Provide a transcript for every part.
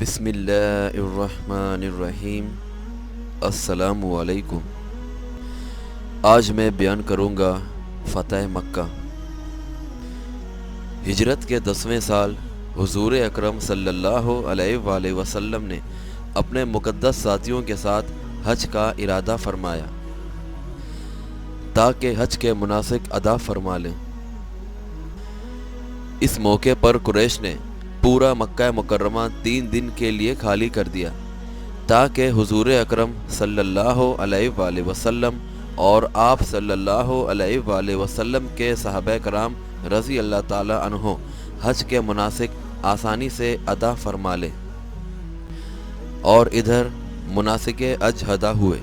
بسم اللہ الرحمن الرحیم۔ السلام علیکم۔ آج میں بیان کروں گا فتح مکہ۔ ہجرت کے 10ویں سال حضور اکرم صلی اللہ علیہ وآلہ وسلم نے اپنے مقدس ساتھیوں کے ساتھ حج کا ارادہ فرمایا تاکہ حج کے مناسک ادا فرما لیں۔ اس موقع پر قریش نے پورا مکہ مکرمہ 3 دن کے لیے خالی کر دیا تاکہ حضور اکرم صلی اللہ علیہ وآلہ وسلم اور آپ صلی اللہ علیہ وآلہ وسلم کے صحابہ کرام رضی اللہ تعالی عنہ حج کے مناسک آسانی سے ادا فرما لیں۔ اور ادھر مناسک حج ادا ہوئے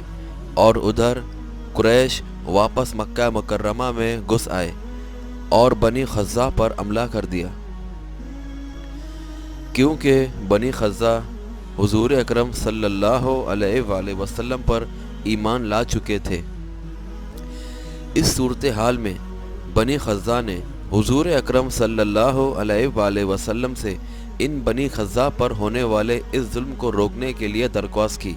اور ادھر قریش واپس مکہ مکرمہ میں گھس آئے اور بنی خزاع پر حملہ کر دیا، کیونکہ بنی خزاع حضور اکرم صلی اللہ علیہ وآلہ وسلم پر ایمان لا چکے تھے۔ اس صورتحال میں بنی خزاع نے حضور اکرم صلی اللہ علیہ وآلہ وسلم سے ان بنی خزاع پر ہونے والے اس ظلم کو روکنے کے لیے درخواست کی،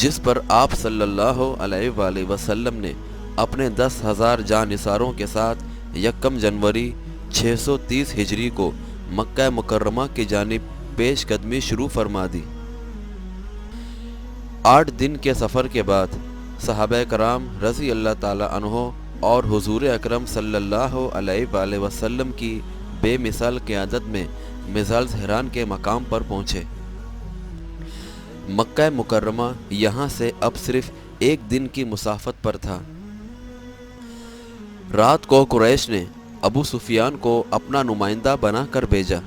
جس پر آپ صلی اللہ علیہ وآلہ وسلم نے اپنے 10,000 جانثاروں کے ساتھ 1 جنوری 630 ہجری کو مکہ مکرمہ کی جانب پیش قدمی شروع فرما دی۔ 8 دن کے سفر کے بعد صحابہ کرام رضی اللہ تعالی عنہ اور حضور اکرم صلی اللہ علیہ وآلہ وسلم کی بے مثال قیادت میں مزال حران کے مقام پر پہنچے۔ مکہ مکرمہ یہاں سے اب صرف 1 دن کی مسافت پر تھا۔ رات کو قریش نے ابو سفیان کو اپنا نمائندہ بنا کر بھیجا۔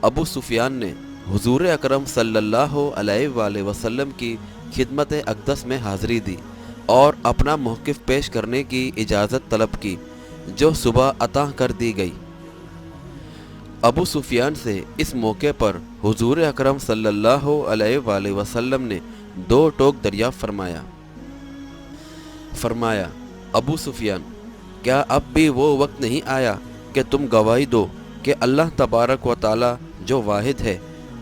ابو سفیان نے حضور اکرم صلی اللہ علیہ وآلہ وسلم کی خدمت اقدس میں حاضری دی اور اپنا موقف پیش کرنے کی اجازت طلب کی، جو صبح عطا کر دی گئی۔ ابو سفیان سے اس موقع پر حضور اکرم صلی اللہ علیہ وآلہ وسلم نے 2 ٹوک دریافت فرمایا ابو سفیان، کیا اب بھی وہ وقت نہیں آیا کہ تم گواہی دو کہ اللہ تبارک و تعالی جو واحد ہے،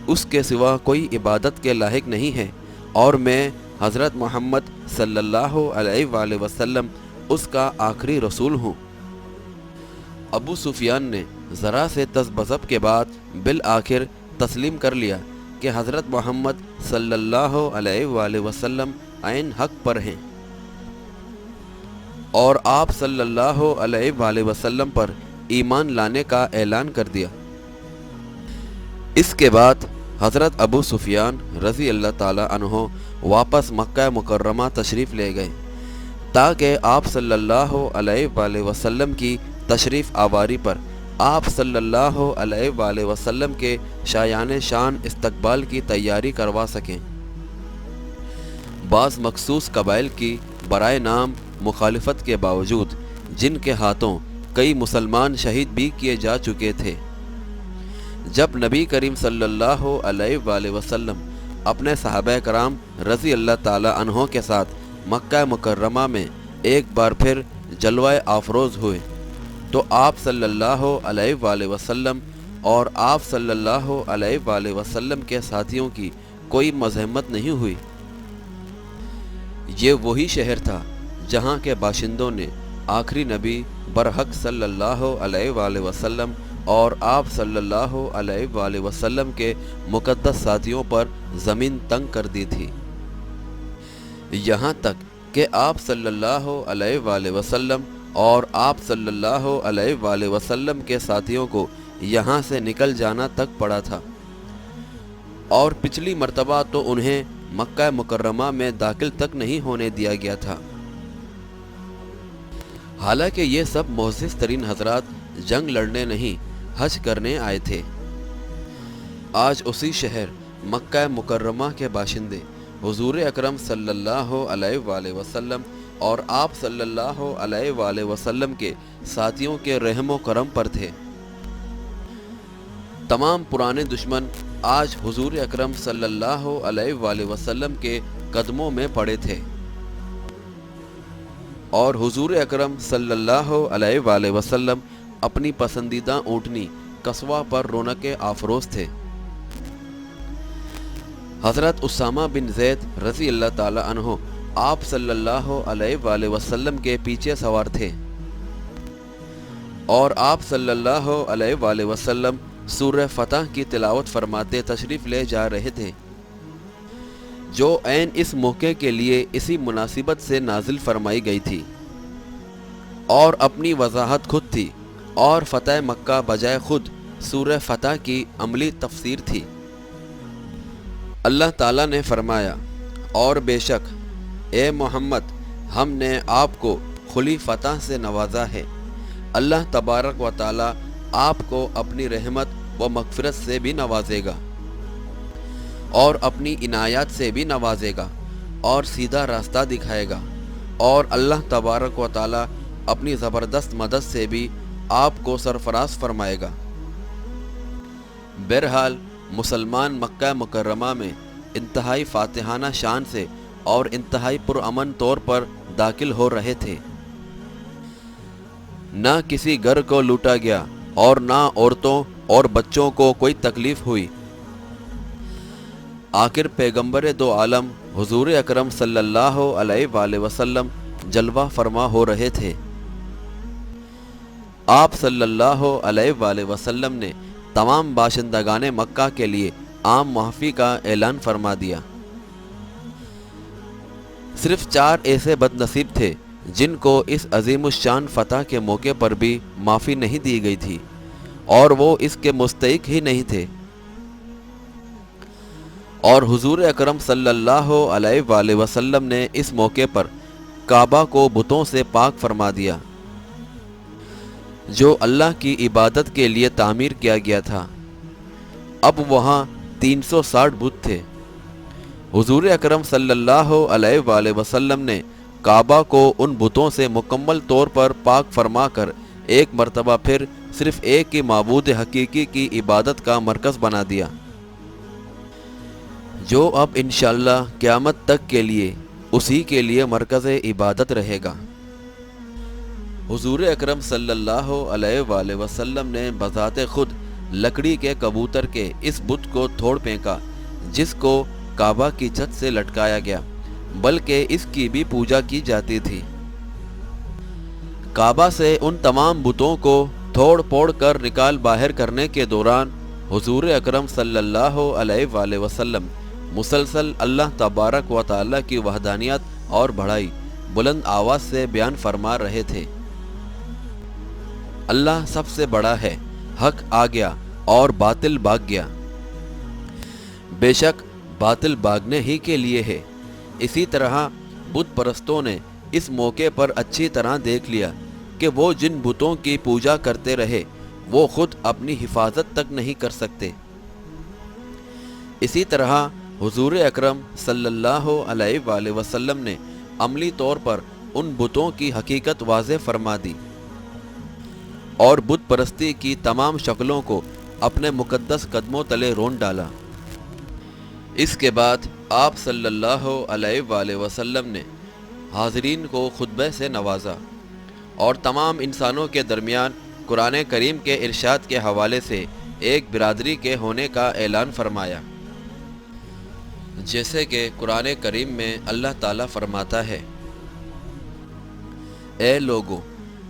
اس کے سوا کوئی عبادت کے لائق نہیں ہے، اور میں حضرت محمد صلی اللہ علیہ وآلہ وسلم اس کا آخری رسول ہوں؟ ابو سفیان نے ذرا سے تذبذب کے بعد بالآخر تسلیم کر لیا کہ حضرت محمد صلی اللہ علیہ وآلہ وسلم عین حق پر ہیں، اور آپ صلی اللہ علیہ وآلہ وسلم پر ایمان لانے کا اعلان کر دیا۔ اس کے بعد حضرت ابو سفیان رضی اللہ تعالی عنہ واپس مکہ مکرمہ تشریف لے گئے تاکہ آپ صلی اللہ علیہ وآلہ وسلم کی تشریف آوری پر آپ صلی اللہ علیہ وآلہ وسلم کے شایان شان استقبال کی تیاری کروا سکیں۔ بعض مخصوص قبائل کی برائے نام مخالفت کے باوجود، جن کے ہاتھوں کئی مسلمان شہید بھی کیے جا چکے تھے، جب نبی کریم صلی اللہ علیہ وآلہ وسلم اپنے صحابہ کرام رضی اللہ تعالی عنہ کے ساتھ مکہ مکرمہ میں ایک بار پھر جلوہ افروز ہوئے، تو آپ صلی اللہ علیہ وآلہ وسلم اور آپ صلی اللہ علیہ وآلہ وسلم کے ساتھیوں کی کوئی مزاحمت نہیں ہوئی۔ یہ وہی شہر تھا جہاں کے باشندوں نے آخری نبی برحق صلی اللہ علیہ وآلہ وسلم اور آپ صلی اللہ علیہ وآلہ وسلم کے مقدس ساتھیوں پر زمین تنگ کر دی تھی، یہاں تک کہ آپ صلی اللہ علیہ وآلہ وسلم اور آپ صلی اللہ علیہ وآلہ وسلم کے ساتھیوں کو یہاں سے نکل جانا تک پڑا تھا، اور پچھلی مرتبہ تو انہیں مکہ مکرمہ میں داخل تک نہیں ہونے دیا گیا تھا۔ حالانکہ یہ سب معزز ترین حضرات جنگ لڑنے نہیں، حج کرنے آئے تھے۔ آج اسی شہر مکہ مکرمہ کے باشندے حضور اکرم صلی اللہ علیہ وآلہ وسلم اور آپ صلی اللہ علیہ وآلہ وسلم کے ساتھیوں کے رحم و کرم پر تھے۔ تمام پرانے دشمن آج حضور اکرم صلی اللہ علیہ وآلہ وسلم کے قدموں میں پڑے تھے، اور حضور اکرم صلی اللہ علیہ وآلہ وسلم اپنی پسندیدہ اونٹنی قصوہ پر رونق افروز تھے۔ हज़रत उसामा बिन ज़ैद रज़ी अल्लाह ताला अन्हो आप सल्लल्लाहु अलैहि वसल्लम के पीछे सवार थे और आप सल्लल्लाहु अलैहि वसल्लम सूरह फतह की तिलावत फरमाते तशरीफ़ ले जा रहे थे, जो ऐन इस मौके के लिए इसी मुनासिबत से नाजिल फरमाई गई थी और अपनी वजाहत खुद थी और फ़तह मक्का बजाय खुद सूरह फतह की अमली तफसीर थी। अल्लाह ताला ने फरमाया, और बेशक ए मोहम्मद हमने आपको खुली फ़तह से नवाजा है। अल्लाह तबारक व ताला आपको अपनी रहमत व मग़फ़िरत से भी नवाजेगा और अपनी इनायत से भी नवाजेगा और सीधा रास्ता दिखाएगा, और अल्लाह तबारक व ताला अपनी ज़बरदस्त मदद से भी आपको सरफराज फरमाएगा। बहरहाल मुसलमान मक्का मुकर्रमा में इंतहाई फ़ातिहाना शान से और इंतहाई पुरअमन तौर पर दाखिल हो रहे थे। ना किसी घर को लूटा गया और ना औरतों और बच्चों को कोई तकलीफ़ हुई। आखिर पैगंबर दो आलम हुजूर अकरम सल्लल्लाहु अलैहि वसल्लम जलवा फरमा हो रहे थे। आप सल्लल्लाहु अलैहि वसल्लम ने तमाम बाशिंदगाने मक्का के लिए आम माफ़ी का ऐलान फरमा दिया। सिर्फ 4 ऐसे बदनसीब थे जिनको इस अजीमुश्शान फ़तह के मौके पर भी माफ़ी नहीं दी गई थी और वो इसके मुस्तहिक ही नहीं थे। और हुजूर अकरम सल्लल्लाहु अलैहि वसल्लम ने इस मौके पर काबा को बुतों से पाक फरमा दिया, जो अल्लाह की इबादत के लिए तामीर किया गया था। अब वहाँ 360 बुत थे। हुजूर अकरम सल्लल्लाहु अलैहि वसल्लम ने काबा को उन बुतों से मुकम्मल तौर पर पाक फरमा कर एक मरतबा फिर सिर्फ एक ही माबूद हकीकी की इबादत का मरकज़ बना दिया, जो अब इंशाअल्लाह क़यामत तक के लिए उसी के लिए मरकज़ इबादत रहेगा। हुजूर अकरम सल्लल्लाहु अलैहि वसल्लम ने बज़ाते खुद लकड़ी के कबूतर के इस बुत को तोड़ फेंका जिसको काबा की छत से लटकाया गया, बल्कि इसकी भी पूजा की जाती थी। काबा से उन तमाम बुतों को तोड़ फोड़ कर निकाल बाहर करने के दौरान हुजूर अकरम सल्लल्लाहु अलैहि वसल्लम मुसलसल अल्लाह तबारक व तआला की वहदानियत और बढ़ाई बुलंद आवाज़ से बयान फरमा रहे थे। अल्लाह सबसे बड़ा है, हक आ गया और बातिल भाग गया। बेशक बातिल भागने ही के लिए है। इसी तरह बुत परस्तों ने इस मौके पर अच्छी तरह देख लिया कि वो जिन बुतों की पूजा करते रहे वो खुद अपनी हिफाजत तक नहीं कर सकते। इसी तरह हुजूर अकरम सल्लल्लाहु अलैहि वसल्लम ने अमली तौर पर उन बुतों की हकीकत वाज़े फरमा दी और बुत परस्ती की तमाम शक्लों को अपने मुकद्दस कदमों तले रोन डाला। इसके बाद आप सल्लल्लाहु अलैहि वसल्लम ने हाज़रीन को खुतबे से नवाजा और तमाम इंसानों के दरमियान कुरान करीम के इरशाद के हवाले से एक बिरादरी के होने का ऐलान फरमाया। जैसे कि कुरान करीम में अल्लाह ताला फरमाता है, ए लोगों,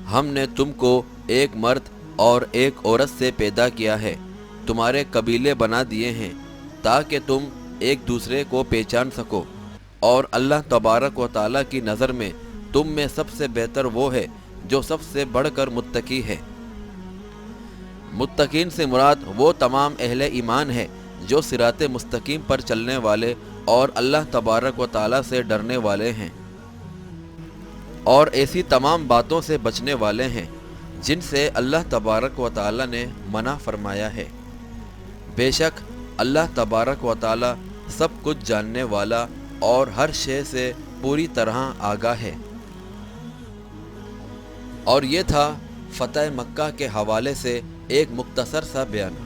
हमने तुमको एक मर्द और एक औरत से पैदा किया है, तुम्हारे कबीले बना दिए हैं ताकि तुम एक दूसरे को पहचान सको, और अल्लाह तबारक व ताला की नज़र में तुम में सबसे बेहतर वो है जो सबसे बढ़कर मुत्तकी है। मुत्तकीन से मुराद वो तमाम अहले ईमान है जो सिरात मुस्तकीम पर चलने वाले और अल्लाह तबारक व ताला से डरने वाले हैं और ऐसी तमाम बातों से बचने वाले हैं जिनसे अल्लाह तबारक व ताला ने मना फरमाया है। बेशक अल्लाह तबारक व ताला सब कुछ जानने वाला और हर शय से पूरी तरह आगाह है। और ये था फ़तह मक्का के हवाले से एक मुख्तसर सा बयान।